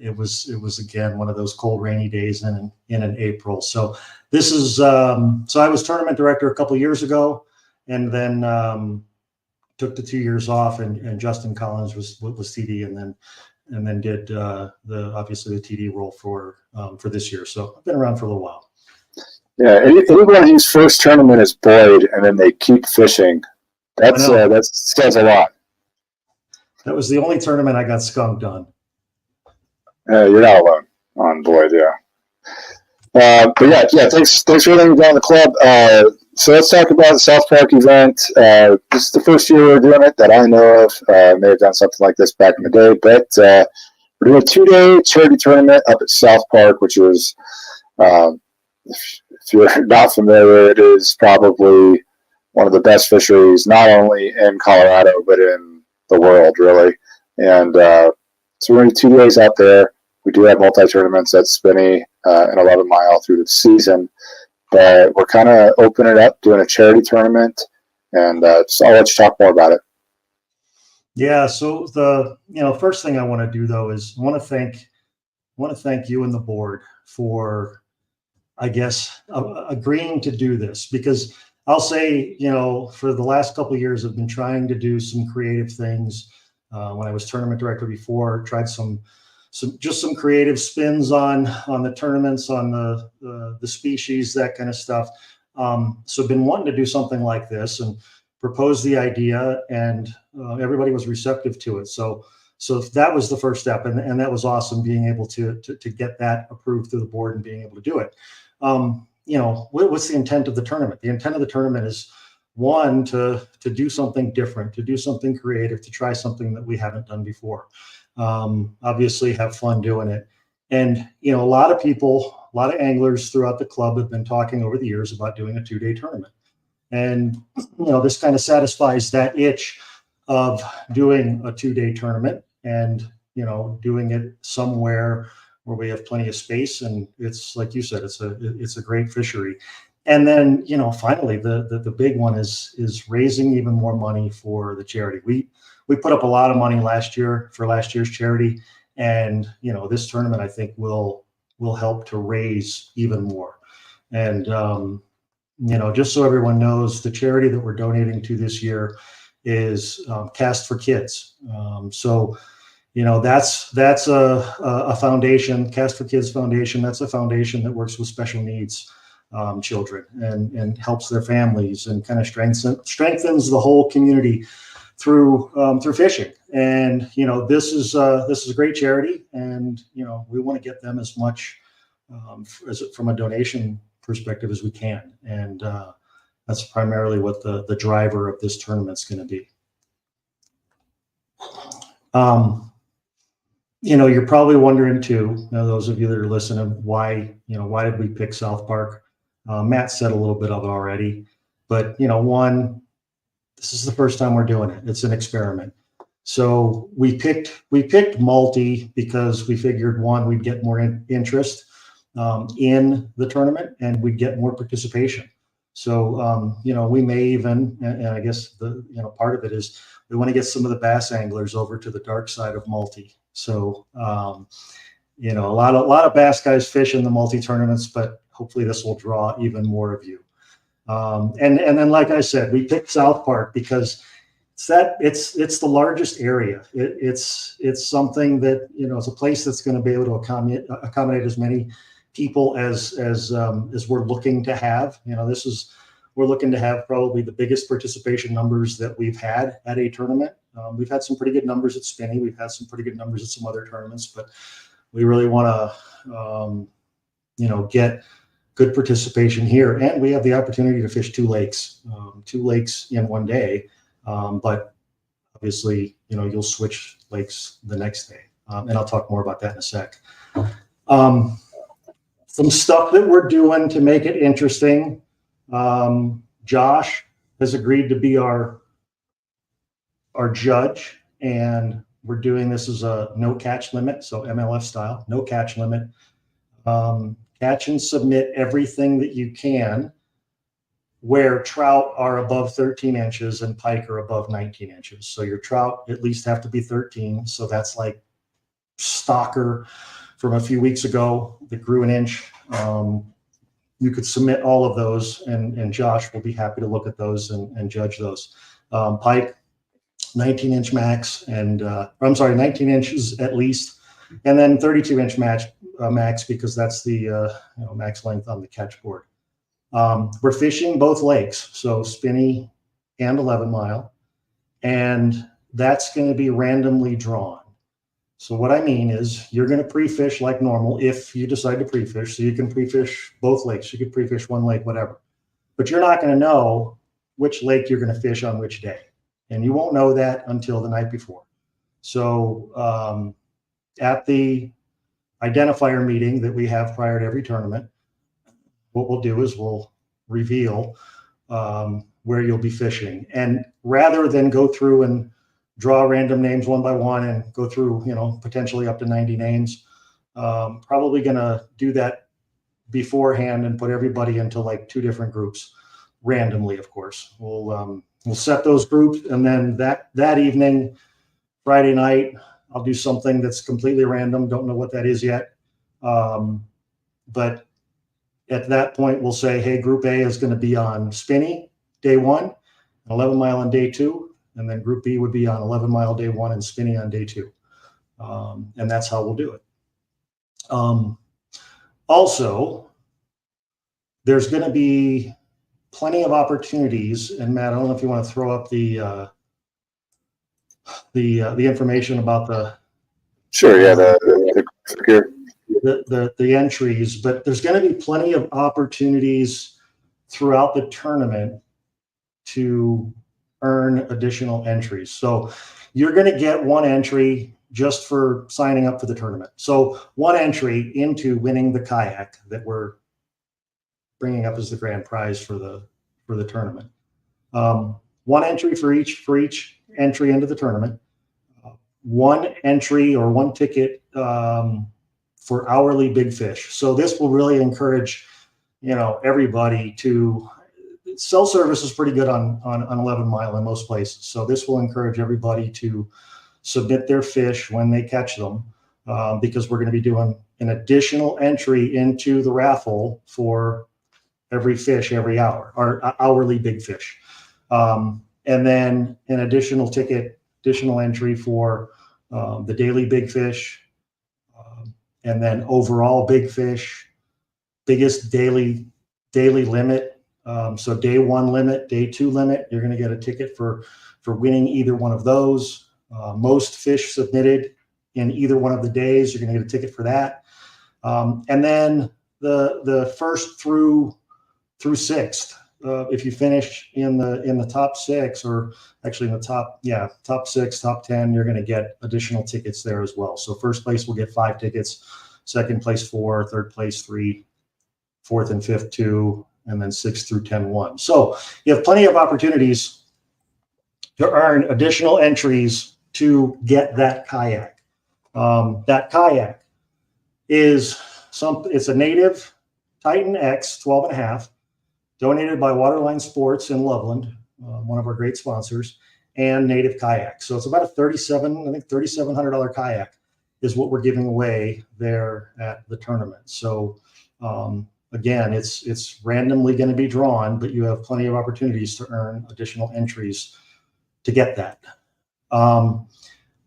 it was again one of those cold, rainy days in April. So this is so I was tournament director a couple of years ago, and then took the 2 years off, and Justin Collins was TD, and then did obviously the TD role for this year. So I've been around for a little while. Yeah, anyone whose first tournament is Boyd and then they keep fishing, that says a lot. That was the only tournament I got skunked on. You're not alone on Boyd, yeah. But yeah. Thanks for letting me down the club. So let's talk about the South Park event. This is the first year we're doing it that I know of. May have done something like this back in the day, but we're doing a 2-day charity tournament up at South Park, which is, if you're not familiar, it is probably one of the best fisheries, not only in Colorado, but in the world, really. And so we're going to 2 days out there. We do have multi-tournaments at Spinney and 11 Mile through the season. But we're kind of opening it up, doing a charity tournament, and so I'll let you talk more about it. Yeah. So the first thing I want to do though is I want to thank you and the board for, I guess, agreeing to do this, because I'll say, for the last couple of years, I've been trying to do some creative things. When I was tournament director before, tried some creative spins on the tournaments, on the species, that kind of stuff. So been wanting to do something like this and propose the idea, and everybody was receptive to it. So that was the first step, and that was awesome, being able to get that approved through the board and being able to do it. What's the intent of the tournament? The intent of the tournament is, one, to do something different, to do something creative, to try something that we haven't done before. Obviously have fun doing it. And, a lot of anglers throughout the club have been talking over the years about doing a 2-day tournament. And, this kind of satisfies that itch of doing a 2-day tournament and, doing it somewhere where we have plenty of space. And it's, like you said, it's a great fishery. And then, finally, the big one is raising even more money for the charity. We put up a lot of money last year for last year's charity, and this tournament I think will help to raise even more. And just so everyone knows, the charity that we're donating to this year is Cast for Kids. So that's a foundation, Cast for Kids Foundation. That's a foundation that works with special needs children and helps their families and kind of strengthens the whole community through fishing. And this is a great charity, and we want to get them as much as from a donation perspective as we can, and that's primarily what the driver of this tournament's going to be. You're probably wondering too, those of you that are listening, why did we pick South Park? Matt said a little bit of it already, but one, this is the first time we're doing it. It's an experiment. So we picked multi because we figured, one, we'd get more interest in the tournament, and we'd get more participation. So we may even, and I guess the part of it is we want to get some of the bass anglers over to the dark side of multi. So a lot of bass guys fish in the multi tournaments, but hopefully this will draw even more of you. And then, like I said, we picked South Park because it's the largest area. It's something that it's a place that's going to be able to accommodate as many people as we're looking to have. We're looking to have probably the biggest participation numbers that we've had at a tournament. We've had some pretty good numbers at Spinney. We've had some pretty good numbers at some other tournaments, but we really want to get good participation here. And we have the opportunity to fish two lakes in one day. But obviously, you'll switch lakes the next day. And I'll talk more about that in a sec. Some stuff that we're doing to make it interesting. Josh has agreed to be our judge, and we're doing this as a no catch limit. So MLF style, no catch limit. Catch and submit everything that you can where trout are above 13 inches and pike are above 19 inches. So your trout at least have to be 13. So that's like Stalker from a few weeks ago that grew an inch. You could submit all of those, and Josh will be happy to look at those and judge those. Pike, 19-inch max, and 19 inches at least, and then 32-inch max because that's the max length on the catch board. We're fishing both lakes, so Spinney and 11 Mile, and that's going to be randomly drawn. So what I mean is you're going to pre-fish like normal if you decide to pre-fish. So you can pre-fish both lakes. You could pre-fish one lake, whatever. But you're not going to know which lake you're going to fish on which day. And you won't know that until the night before. So at the identifier meeting that we have prior to every tournament, what we'll do is we'll reveal where you'll be fishing. And rather than go through and draw random names one by one and go through, potentially up to 90 names, probably going to do that beforehand and put everybody into like two different groups randomly, of course. We'll set those groups, and then that evening, Friday night, I'll do something that's completely random. Don't know what that is yet. But at that point, we'll say, hey, Group A is going to be on Spinney day 1, 11 Mile on day 2, and then Group B would be on 11 Mile day 1 and Spinney on day 2. And that's how we'll do it. Also, there's going to be plenty of opportunities, and Matt, I don't know if you want to throw up the information about the the entries, but there's going to be plenty of opportunities throughout the tournament to earn additional entries. So you're going to get one entry just for signing up for the tournament. So one entry into winning the kayak that we're bringing up as the grand prize for the tournament. One entry for each entry into the tournament. One entry or one ticket for hourly big fish. So this will really encourage, everybody to. Cell service is pretty good on 11 Mile in most places. So this will encourage everybody to submit their fish when they catch them, because we're going to be doing an additional entry into the raffle for every fish every hour, or hourly big fish. And then an additional entry for the daily big fish, and then overall big fish, biggest daily limit. So day 1 limit, day 2 limit, you're going to get a ticket for winning either one of those. Most fish submitted in either one of the days, you're going to get a ticket for that. And then the first through 6th, if you finish in the top 6, or actually in the top 6, top 10, you're going to get additional tickets there as well. So first place will get 5 tickets, second place 4, third place 3, fourth and fifth 2, and then 6th through 10 1. So you have plenty of opportunities to earn additional entries to get that kayak. That kayak is it's a native Titan X 12.5, donated by Waterline Sports in Loveland, one of our great sponsors, and Native Kayak. So it's about a $3,700 kayak is what we're giving away there at the tournament. So again, it's randomly going to be drawn, but you have plenty of opportunities to earn additional entries to get that.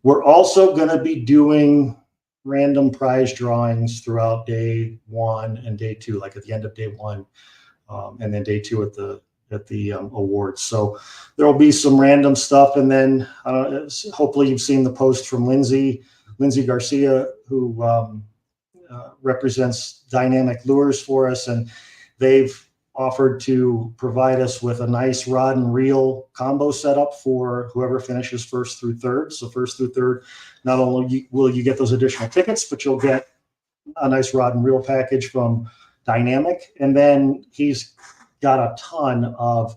We're also going to be doing random prize drawings throughout day 1 and day 2, like at the end of day 1, and then day 2 at the awards. So there will be some random stuff, and then hopefully you've seen the post from Lindsay Garcia, who represents Dynamic Lures for us, and they've offered to provide us with a nice rod and reel combo setup for whoever finishes first through third. So first through third, not only will you get those additional tickets, but you'll get a nice rod and reel package from Dynamic. And then he's got a ton of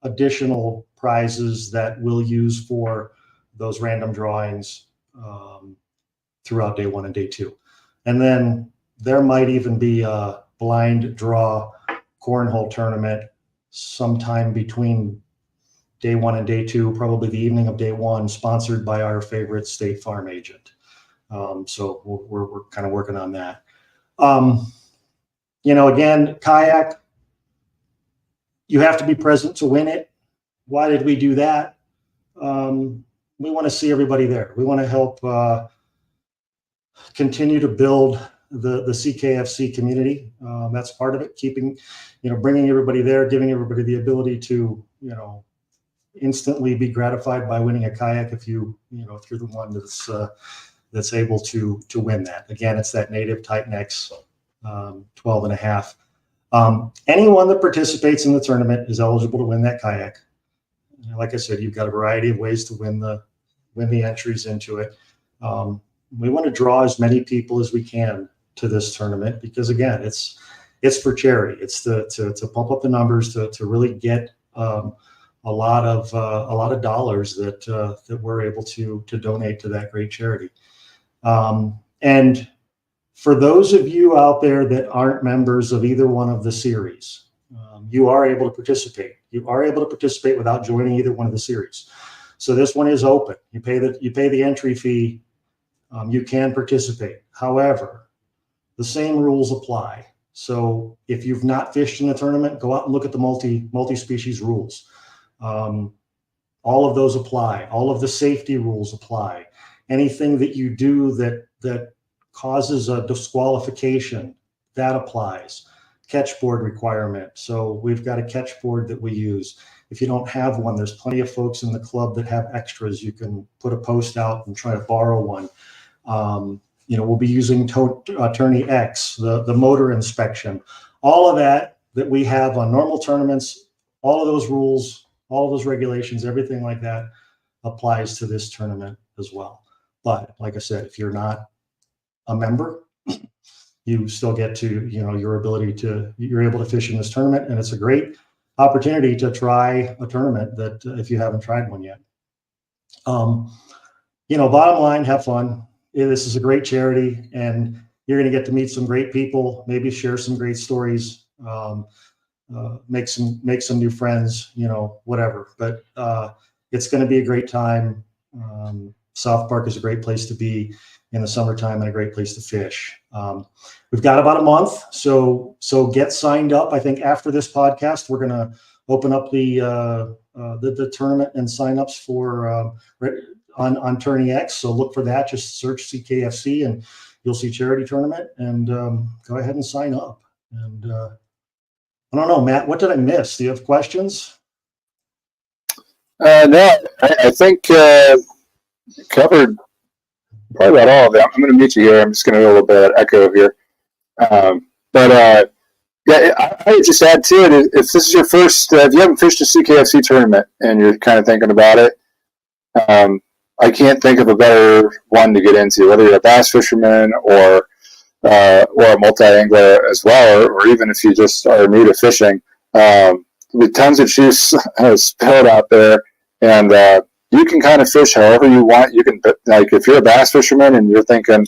additional prizes that we'll use for those random drawings throughout day 1 and day 2. And then there might even be a blind draw cornhole tournament sometime between day 1 and day 2, probably the evening of day 1, sponsored by our favorite State Farm agent. So we're kind of working on that. Again, kayak, you have to be present to win it. Why did we do that? We want to see everybody there. We want to help continue to build the CKFC community. That's part of it, bringing everybody there, giving everybody the ability to, instantly be gratified by winning a kayak if you're the one that's able to win that. Again, it's that native Titan X 12.5. Anyone that participates in the tournament is eligible to win that kayak. Like I said, you've got a variety of ways to win the entries into it. We want to draw as many people as we can to this tournament because, again, it's for charity. It's to pump up the numbers, to really get a lot of dollars that we're able to donate to that great charity. And for those of you out there that aren't members of either one of the series, you are able to participate. You are able to participate without joining either one of the series. So this one is open. You pay the entry fee. You can participate. However, the same rules apply. So if you've not fished in the tournament, go out and look at the multi-species rules. All of those apply. All of the safety rules apply. Anything that you do that causes a disqualification, that applies. Catchboard requirement. So we've got a catchboard that we use. If you don't have one, there's plenty of folks in the club that have extras. You can put a post out and try to borrow one. We'll be using Attorney X, the motor inspection, all of that we have on normal tournaments, all of those rules, all of those regulations, everything like that applies to this tournament as well. But like I said, if you're not a member, you still get to, you're able to fish in this tournament. And it's a great opportunity to try a tournament that if you haven't tried one yet. Bottom line, have fun. This is a great charity, and you're going to get to meet some great people, maybe share some great stories, make some new friends, whatever. But it's going to be a great time. South Park is a great place to be in the summertime and a great place to fish. We've got about a month, so get signed up. I think after this podcast, we're going to open up the tournament and signups for on Tourney X. So look for that. Just search CKFC and you'll see charity tournament, and go ahead and sign up. And I don't know, Matt, what did I miss? Do you have questions? No, I think covered probably about all of it. I'm going to meet you here. I'm just going to do a little bit of echo here. But yeah, I would just add to it, if this is your first, if you haven't fished a CKFC tournament and you're kind of thinking about it, I can't think of a better one to get into, whether you're a bass fisherman or a multi-angler as well, or even if you just are new to fishing. With tons of juice spilled out there, and you can kind of fish however you want. You can, like, if you're a bass fisherman and you're thinking,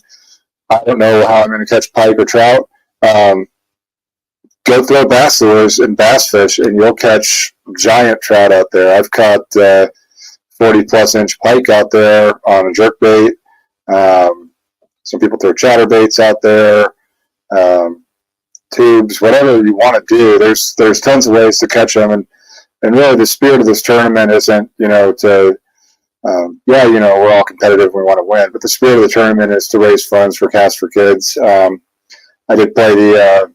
I don't know how I'm going to catch pike or trout, go throw bass lures and bass fish, and you'll catch giant trout out there. I've caught 40-plus inch pike out there on a jerk bait. Some people throw chatterbaits out there, tubes, whatever you want to do. There's tons of ways to catch them, and really the spirit of this tournament isn't, to we're all competitive, we want to win, but the spirit of the tournament is to raise funds for Cast for Kids. I did play the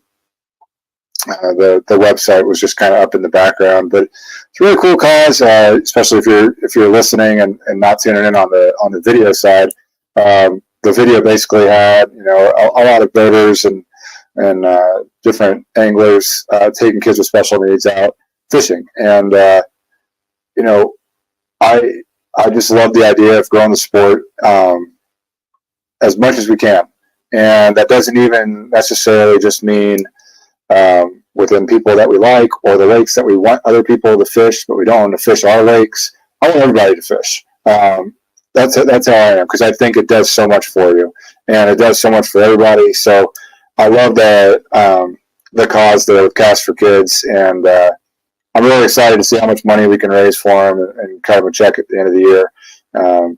website was just kind of up in the background, but it's a really cool cause, especially if you're listening and not tuning in on the video side. The video basically had a lot of boaters and different anglers taking kids with special needs out fishing, and I just love the idea of growing the sport as much as we can, and that doesn't even necessarily just mean within people that we like or the lakes that we want other people to fish, but we don't want to fish our lakes. I want everybody to fish. That's how I am, because I think it does so much for you, and it does so much for everybody. So I love the cause there with Cast for Kids, and I'm really excited to see how much money we can raise for them and cut them a check at the end of the year.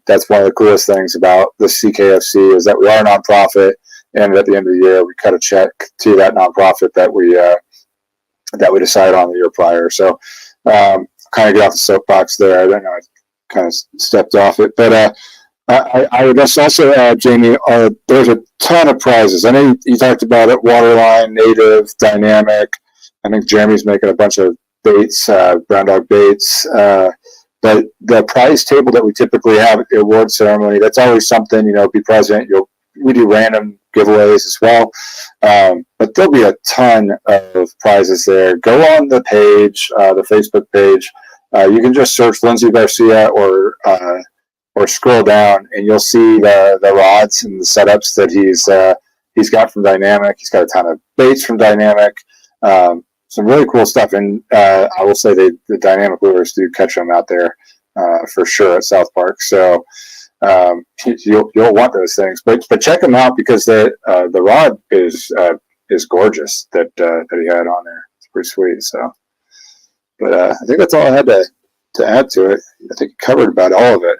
That's one of the coolest things about the CKFC is that we are a nonprofit, and at the end of the year we cut a check to that nonprofit that we decided on the year prior. So kind of get off the soapbox there. I don't know. I kind of stepped off it, but I would just also add, Jamie, there's a ton of prizes. I know you talked about it: waterline, native, dynamic. I think Jeremy's making a bunch of baits, brown dog baits. But the prize table that we typically have at the award ceremony, that's always something, be present. We do random giveaways as well. But there'll be a ton of prizes there. Go on the page, the Facebook page. You can just search Lindsay Garcia or scroll down, and you'll see the rods and the setups that he's got from Dynamic. He's got a ton of baits from Dynamic. Some really cool stuff, and I will say the Dynamic lures do catch them out there for sure at South Park. So you'll want those things, but check them out, because the rod is gorgeous that he had on there. It's pretty sweet. So, but I think that's all I had to add to it. I think you covered about all of it.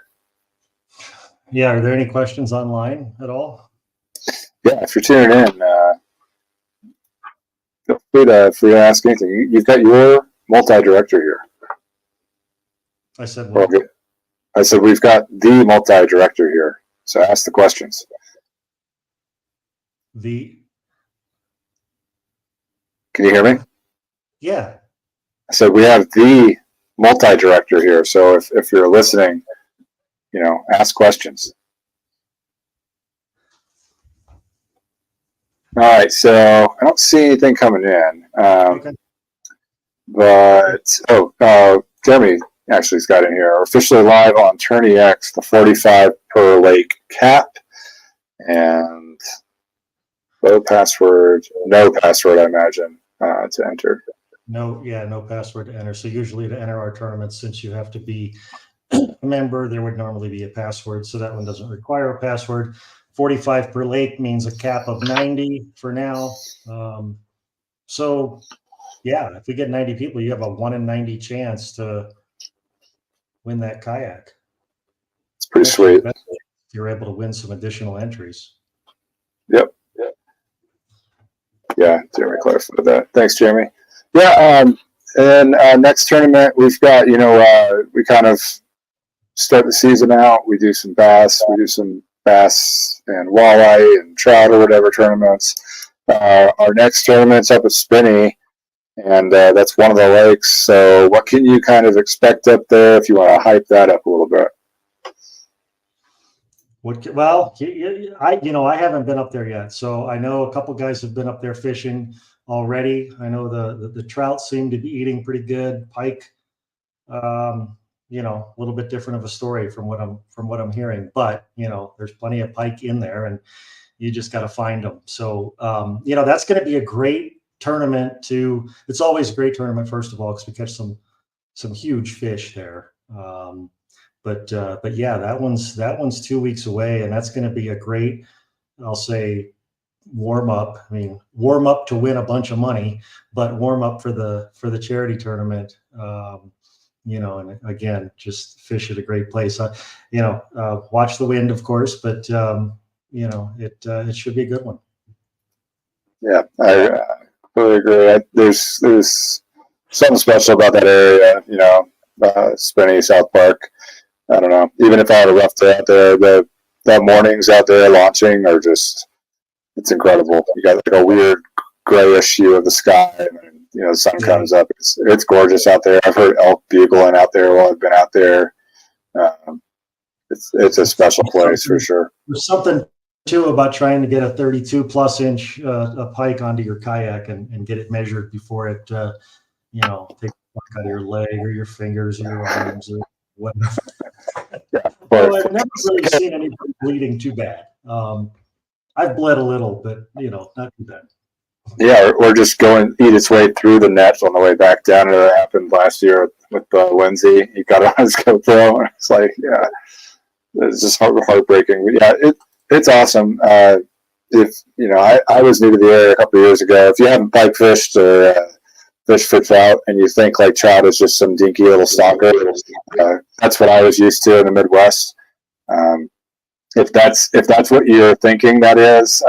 Yeah. Are there any questions online at all? Yeah, if you're tuning in, feel free to ask anything. You've got your multi-director here. I said what? I said we've got the multi-director here, so ask the questions. Can you hear me? Yeah. I said we have the multi-director here, so if you're listening, ask questions. All right, so I don't see anything coming in. Okay. But Jeremy actually's got in here. We're officially live on Tourney X, the 45 per lake cap, and no password, I imagine, to enter. No password to enter. So usually to enter our tournaments, since you have to be a member, there would normally be a password. So that one doesn't require a password. 45 per lake means a cap of 90 for now. So yeah, if we get 90 people, you have a 1 in 90 chance to win that kayak. It's pretty sweet. You're able to win some additional entries. Yep. Yeah, Jeremy clarified that. Thanks, Jeremy. Yeah, and next tournament we've got, we kind of start the season out. We do some bass. We do some bass and walleye and trout or whatever tournaments. Our next tournament's up at Spinney, and that's one of the lakes. So what can you kind of expect up there if you want to hype that up a little bit? I haven't been up there yet, so I know a couple guys have been up there fishing already. I know the trout seem to be eating pretty good. Pike, a little bit different of a story from what I'm hearing, but there's plenty of pike in there, and you just got to find them. So that's going to be a great tournament. It's always a great tournament, first of all, because we catch some huge fish there. But yeah, that one's 2 weeks away, and that's going to be a great, I'll say, warm up. I mean, warm up to win a bunch of money, but warm up for the charity tournament. And again, just fish at a great place. Watch the wind, of course, but it should be a good one. Yeah, I really agree. There's something special about that area. Spinney, South Park. I don't know. Even if I had a rough day out there, the mornings out there launching are just, it's incredible. You got like a weird grayish hue of the sky, and the sun comes up. It's gorgeous out there. I've heard elk bugling out there while I've been out there. It's a special place for sure. There's something too about trying to get a 32 plus inch a pike onto your kayak and get it measured before it take a look out of your leg or your fingers or your arms or whatever. Well, I've never really seen anybody bleeding too bad. I've bled a little, but not too bad. Yeah, or just eat its way through the nets on the way back down. It happened last year with Lindsay. He got it on his GoPro, and it's like, yeah, it's just heartbreaking. But yeah, it's awesome. I was new to the area a couple of years ago. If you haven't pike fished or fish for trout, and you think like trout is just some dinky little stalker, that's what I was used to in the Midwest. If that's what you're thinking that is,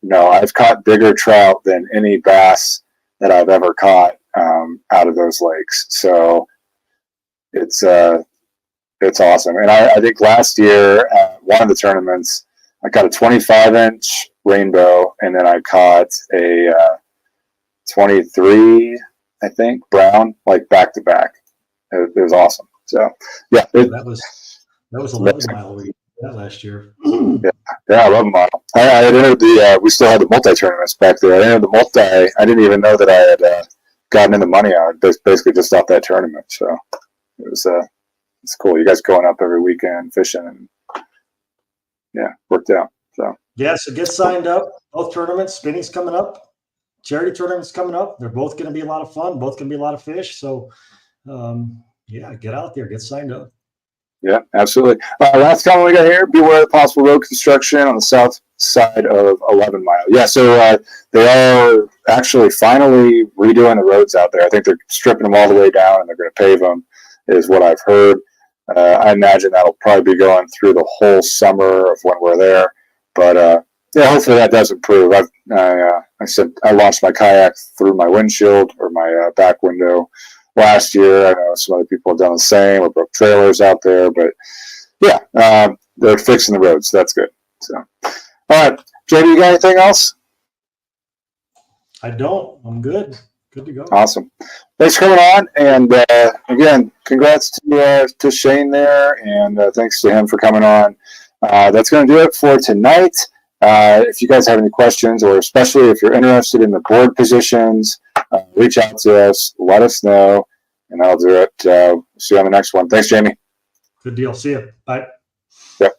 no, I've caught bigger trout than any bass that I've ever caught out of those lakes. So it's awesome. And I think last year, one of the tournaments, I caught a 25-inch rainbow, and then I caught a 23, I think, brown, like back to back. It was awesome. So yeah, that was 11 mile read that last year. Yeah, 11 mile. I entered we still had the multi tournaments back there. I entered the multi. I didn't even know that I had gotten in the money on it, basically just off that tournament. So it was it's cool. You guys going up every weekend fishing, and yeah, worked out. So yeah, so get signed up. Both tournaments. Spinney's coming up. Charity tournaments coming up. They're both going to be a lot of fun. Both going to be a lot of fish. So yeah, get out there, get signed up. Yeah, absolutely. Last comment we got here: beware of possible road construction on the south side of 11 Mile. Yeah, so they are actually finally redoing the roads out there. I think they're stripping them all the way down, and they're going to pave them, is what I've heard. I imagine that'll probably be going through the whole summer of when we're there. But yeah, hopefully that does improve. I launched my kayak through my windshield or my back window last year. I know some other people have done the same. We broke trailers out there, but yeah, they're fixing the roads, so that's good. So, all right, JD, you got anything else? I don't. I'm good. Good to go. Awesome. Thanks for coming on, and again, congrats to Shane there, and thanks to him for coming on. That's going to do it for tonight. If you guys have any questions, or especially if you're interested in the board positions, reach out to us, let us know, and I'll do it. See you on the next one. Thanks, Jamie. Good deal. See you. Bye. Yep.